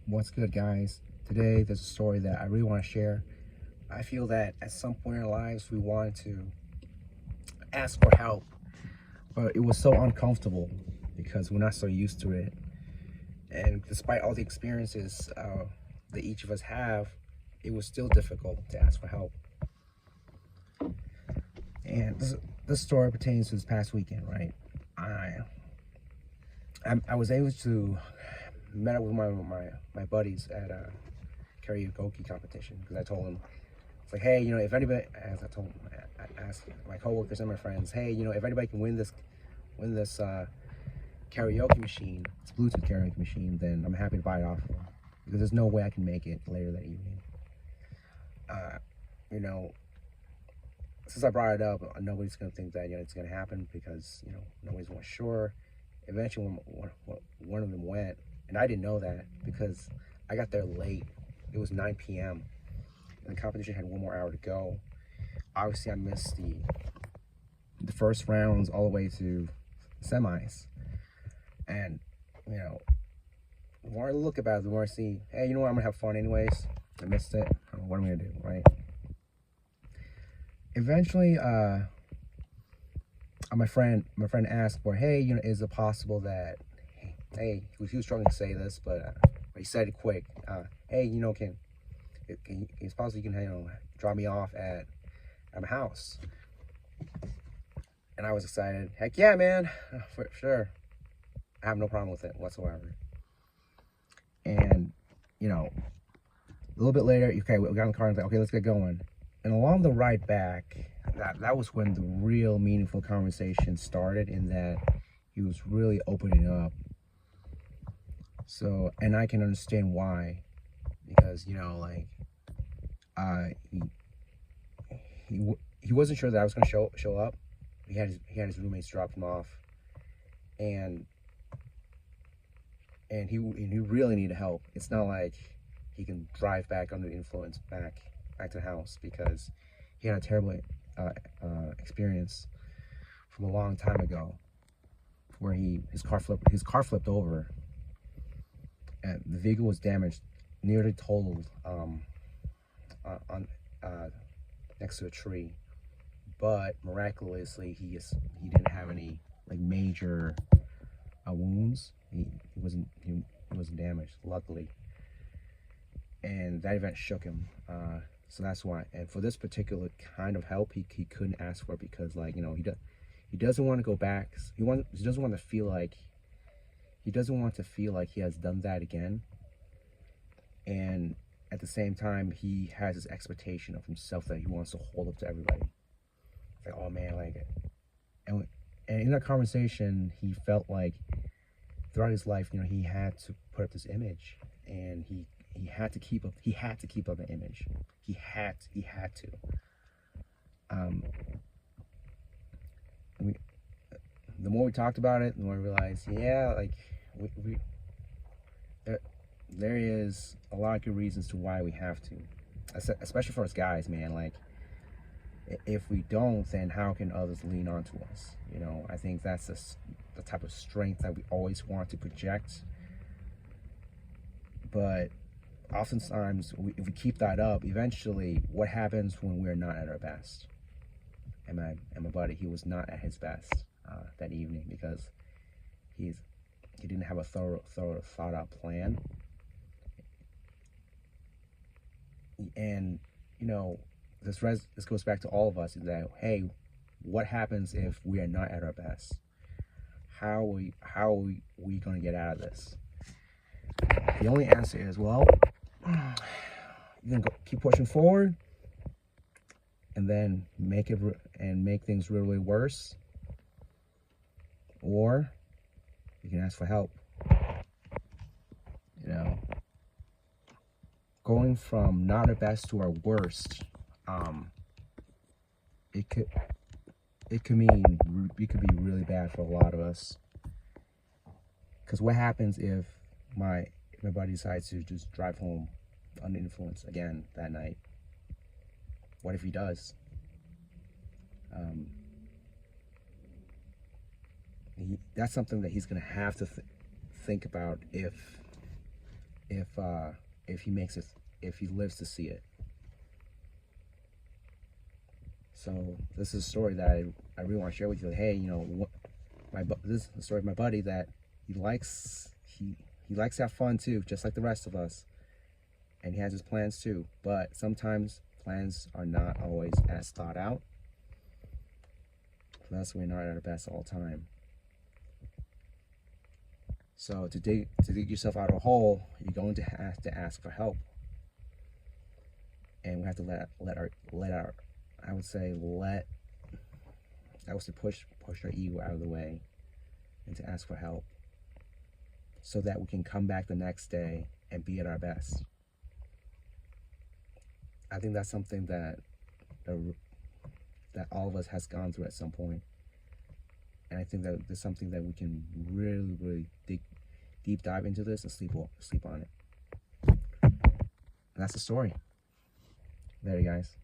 What's good, guys? Today, there's a story that I really want to share. I feel that at some point in our lives, we wanted to ask for help, but it was so uncomfortable because we're not so used to it. And despite all the experiences that each of us have, it was still difficult to ask for help. And this story pertains to this past weekend, right? I was able to met up with my buddies at a karaoke competition because I told them, it's like, hey, if anybody, as I asked my coworkers and my friends, hey, if anybody can win this karaoke machine, it's a Bluetooth karaoke machine, then I'm happy to buy it off of them because there's no way I can make it later that evening. You know, since I brought it up, nobody's gonna think that it's gonna happen because nobody's more sure. Eventually, one of them went, and I didn't know that because I got there late. It was 9 p.m. and the competition had one more hour to go. Obviously, I missed the first rounds all the way to semis, and the more I look about it, the more I see, hey, you know what? I'm gonna have fun anyways. I missed it. What am I gonna do, right? Eventually, my friend asked for, hey, is it possible that, hey, he was struggling to say this, but he said it quick. Hey, it's possible you can, drop me off at my house. And I was excited. Heck yeah, man, for sure. I have no problem with it whatsoever. And a little bit later, okay, we got in the car and like, okay, let's get going. And along the ride back, that was when the real meaningful conversation started, in that he was really opening up. So, and I can understand why, because he wasn't sure that I was going to show up. He had his roommates drop him off, and he really needed help. It's not like he can drive back under the influence back to the house, because he had a terrible experience from a long time ago where his car flipped over, and the vehicle was damaged, nearly totaled, on next to a tree. But miraculously, he didn't have any major wounds. He wasn't damaged, luckily. And that event shook him. So that's why. And for this particular kind of help, he couldn't ask for it, because he doesn't want to go back. He doesn't want to feel like he has done that again. And at the same time, he has this expectation of himself that he wants to hold up to everybody. It's like, oh man, and in that conversation, he felt like throughout his life, he had to put up this image, and he had to keep up. He had to keep up the image. He had to. The more we talked about it, the more we realized, yeah, there is a lot of good reasons to why we have to, especially for us guys, man. If we don't, then how can others lean onto us? I think that's the type of strength that we always want to project. But oftentimes, if we keep that up, eventually, what happens when we're not at our best? And my buddy, he was not at his best that evening, because he didn't have a thorough thought out plan. And this goes back to all of us, is that, hey, what happens if we are not at our best? How are we going to get out of this? The only answer is, well, you can keep pushing forward, and then make things really worse, or you can ask for help. Going from not our best to our worst, it could be really bad for a lot of us. Because what happens if my buddy decides to just drive home under influence again that night? What if he does? That's something that he's gonna have to think about if if he makes it, if he lives to see it. So this is a story that I really want to share with you. Like, hey, you know, this is the story of my buddy that he likes to have fun too, just like the rest of us, and he has his plans too. But sometimes plans are not always as thought out. Thus, we're not at our best all the time. So to dig yourself out of a hole, you're going to have to ask for help, and we have to let our I would say to push our ego out of the way and to ask for help, so that we can come back the next day and be at our best. I think that's something that all of us has gone through at some point. And I think that there's something that we can really deep dive into this and sleep on it. And that's the story. There, you guys.